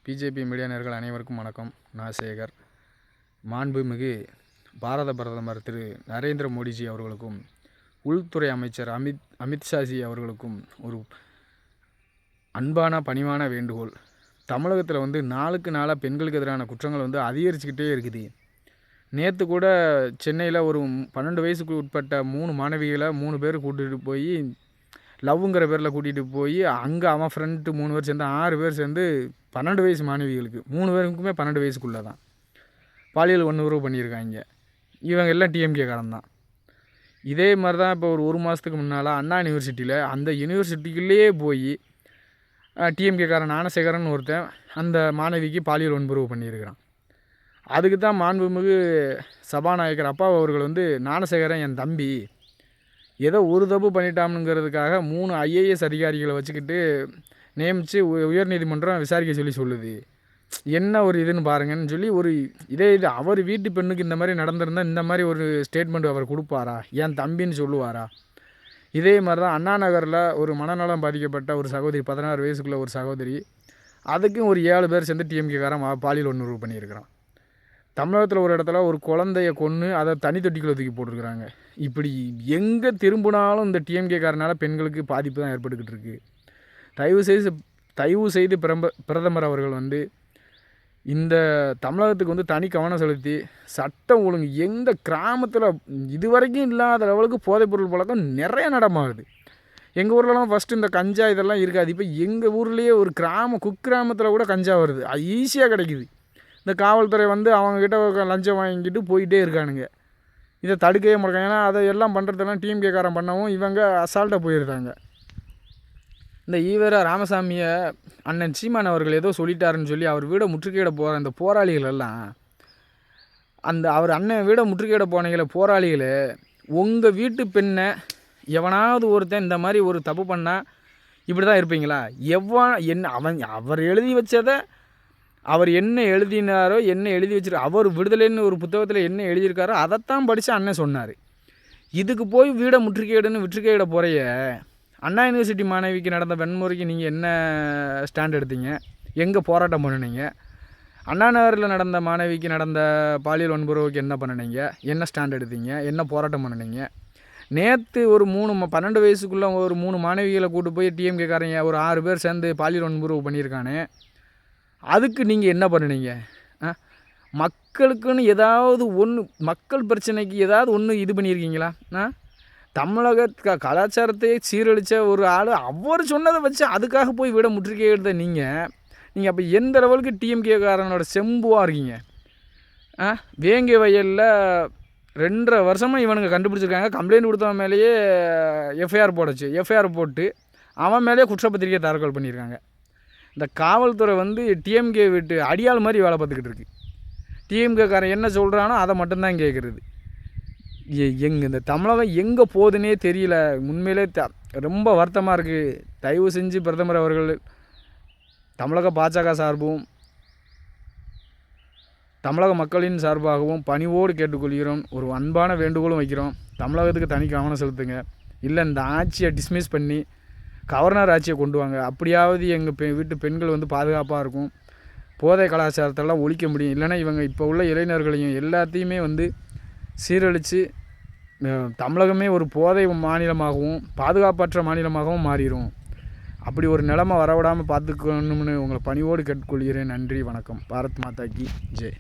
BJP media நேயர்கள் அனைவருக்கும் வணக்கம். நான் சேகர். மாண்புமிகு பாரத பிரதமர் திரு நரேந்திர மோடிஜி அவர்களுக்கும் உள்துறை அமைச்சர் அமித்ஷாஜி அவர்களுக்கும் ஒரு அன்பான பணிவான வேண்டுகோள். தமிழகத்தில் நாளுக்கு நாளாக பெண்களுக்கு எதிரான குற்றங்கள் அதிகரிச்சுக்கிட்டே இருக்குது. நேற்று கூட சென்னையில் ஒரு 12 வயசுக்கு உட்பட்ட 3 மாணவிகளை 3 பேர் கூட்டிகிட்டு போய் லவ்ங்கிற பேரில் கூட்டிகிட்டு போய் அங்கே அவன் ஃப்ரெண்டு 3 பேர் சேர்ந்து 6 பேர் சேர்ந்து 12 வயசு மாணவிகளுக்கு 3 பேருக்குமே 12 வயசுக்குள்ளே தான் பாலியல் வன்முறை பண்ணியிருக்காங்க. இவங்க எல்லாம் டிஎம்கே காரன் தான். இதே மாதிரி தான் இப்போ ஒரு மாதத்துக்கு முன்னால் அண்ணா யூனிவர்சிட்டியில் அந்த யூனிவர்சிட்டிக்குள்ளேயே போய் டிஎம்கே காரன் ஞானசேகரன் ஒருத்தன் அந்த மாணவிக்கு பாலியல் வன்முறை பண்ணியிருக்கிறான். அதுக்கு தான் மாண்புமிகு சபாநாயகர் அப்பா அவர்கள் ஞானசேகரன் என் தம்பி ஏதோ ஒரு தப்பு பண்ணிட்டானுங்கிறதுக்காக 3 ஐஏஎஸ் அதிகாரிகளை வச்சுக்கிட்டு நியமித்து உயர்நீதிமன்றம் விசாரிக்க சொல்லுது. என்ன ஒரு இதுன்னு பாருங்கன்னு சொல்லி இது அவர் வீட்டு பெண்ணுக்கு இந்த மாதிரி நடந்திருந்தால் இந்த மாதிரி ஒரு ஸ்டேட்மெண்ட் அவர் கொடுப்பாரா? என் தம்பின்னு சொல்லுவாரா? இதே மாதிரி தான் அண்ணா நகரில் ஒரு மனநலம் பாதிக்கப்பட்ட ஒரு சகோதரி 16 வயசுக்குள்ள ஒரு சகோதரி, அதுக்கும் ஒரு 7 பேர் சேர்ந்து டிஎம்கே காரன் பாலியல் வன்முறை பண்ணியிருக்கிறான். தமிழகத்தில் ஒரு இடத்துல ஒரு குழந்தைய கொன்று அதை தனி தொட்டிக்குள்ள தூக்கி போட்டிருக்கிறாங்க. இப்படி எங்கே திரும்பினாலும் இந்த டிஎம்கே காரனால் பெண்களுக்கு பாதிப்பு தான் ஏற்பட்டுக்கிட்டு இருக்குது. தயவு செய்து பிரதமர் அவர்கள் இந்த தமிழகத்துக்கு தனி கவனம் செலுத்தி சட்டம் ஒழுங்கு எந்த கிராமத்தில் இதுவரைக்கும் இல்லாத லெவலுக்கு போதைப்பொருள் பழக்கம் நிறைய நடமாகுது. எங்கள் ஊர்லலாம் ஃபஸ்ட்டு இந்த கஞ்சா இதெல்லாம் இருக்காது. இப்போ எங்கள் ஊர்லேயே ஒரு குக்கிராமத்தில் கூட கஞ்சா வருது. அது ஈஸியாக கிடைக்குது. இந்த காவல்துறை அவங்கக்கிட்ட லஞ்சம் வாங்கிட்டு போயிட்டே இருக்கானுங்க. இதை தடுக்கவே மாட்டாங்க. ஏன்னா அதை எல்லாம் பண்ணுறதெல்லாம் டிஎம்கே காரன் பண்ணவும் இவங்க அசால்ட்டாக போயிருந்தாங்க. இந்த ஈவேரா ராமசாமியை அண்ணன் சீமான் அவர்கள் ஏதோ சொல்லிட்டாருன்னு சொல்லி அவர் வீடை முற்றுகையிட போகிற அந்த போராளிகள் எல்லாம் அவர் அண்ணன் வீடை முற்றுகையிட போனீங்களே போராளிகள், உங்கள் வீட்டு பெண்ணை எவனாவது ஒருத்தன் இந்த மாதிரி ஒரு தப்பு பண்ணால் இப்படி தான் இருப்பீங்களா? அவர் எழுதி வச்சதை அவர் என்ன எழுதினாரோ என்ன எழுதி வச்சிருக்காரோ, அவர் விடுதலைன்னு ஒரு புத்தகத்தில் என்ன எழுதியிருக்காரோ அதைத்தான் படித்து அண்ணன் சொன்னார். இதுக்கு போய் வீடை முற்றுகையிட போகிறைய அண்ணா யூனிவர்சிட்டி மாணவிக்கு நடந்த வன்முறைக்கு நீங்கள் என்ன ஸ்டாண்ட் எடுத்தீங்க? எங்கே போராட்டம் பண்ணினீங்க? அண்ணா நகரில் நடந்த மாணவிக்கு நடந்த பாலியல் வன்முறைக்கு என்ன பண்ணினீங்க? என்ன ஸ்டாண்ட் எடுத்தீங்க? என்ன போராட்டம் பண்ணினீங்க? நேற்று ஒரு 12 வயசுக்குள்ளே ஒரு 3 மாணவிகளை கூட்டு போய் டிஎம்கே காரங்க ஒரு 6 பேர் சேர்ந்து பாலியல் வன்முறை பண்ணியிருக்கானே, அதுக்கு நீங்கள் என்ன பண்ணினீங்க? மக்களுக்குன்னு ஏதாவது ஒன்று, மக்கள் பிரச்சனைக்கு ஏதாவது ஒன்று இது பண்ணியிருக்கீங்களா? தமிழக கலாச்சாரத்தை சீரழித்த ஒரு ஆள் அவர் சொன்னதை வச்சு அதுக்காக போய் விட முற்றுகையிடுத நீங்கள் அப்போ எந்த லெவலுக்கு டிஎம்கே காரனோட செம்புவாக இருக்கீங்க? வேங்கை வயலில் 2.5 வருஷமாக இவனுங்க கண்டுபிடிச்சிருக்காங்க. கம்ப்ளைண்ட் கொடுத்தவன் மேலேயே எஃப்ஐஆர் போட்டு அவன் மேலேயே குற்றப்பத்திரிக்கை தாக்கல் பண்ணியிருக்காங்க. இந்த காவல்துறை டிஎம்கே விட்டு அடியாள் மாதிரி வேலை பார்த்துக்கிட்டு இருக்குது. டிஎம்கே காரன் என்ன சொல்கிறானோ அதை மட்டும்தான் கேட்குறது. இந்த தமிழகம் எங்கே போகுதுன்னே தெரியல. உண்மையிலே ரொம்ப வருத்தமாக இருக்குது. தயவு செஞ்சு பிரதமர் அவர்கள் தமிழக பாஜக சார்பும் தமிழக மக்களின் சார்பாகவும் பணிவோடு கேட்டுக்கொள்கிறோம். ஒரு அன்பான வேண்டுகோளும் வைக்கிறோம். தமிழகத்துக்கு தனி கவனம் செலுத்துங்க. இல்லை இந்த ஆட்சியை டிஸ்மிஸ் பண்ணி கவர்னர் ஆட்சியை கொண்டு வாங்க. அப்படியாவது எங்கள் வீட்டு பெண்கள் பாதுகாப்பாக இருக்கும். போதை கலாச்சாரத்தெல்லாம் ஒழிக்க முடியும். இல்லைன்னா இவங்க இப்போ உள்ள இளைஞர்களையும் எல்லாத்தையுமே சீரழித்து தமிழகமே ஒரு போதை மாநிலமாகவும் பாதுகாப்பற்ற மாநிலமாகவும் மாறிடும். அப்படி ஒரு நிலைமை வரவிடாமல் பார்த்துக்கணும்னு உங்களை பணிவோடு கேட்டுக்கொள்கிறேன். நன்றி, வணக்கம். பாரத் மாதா கி ஜெய்.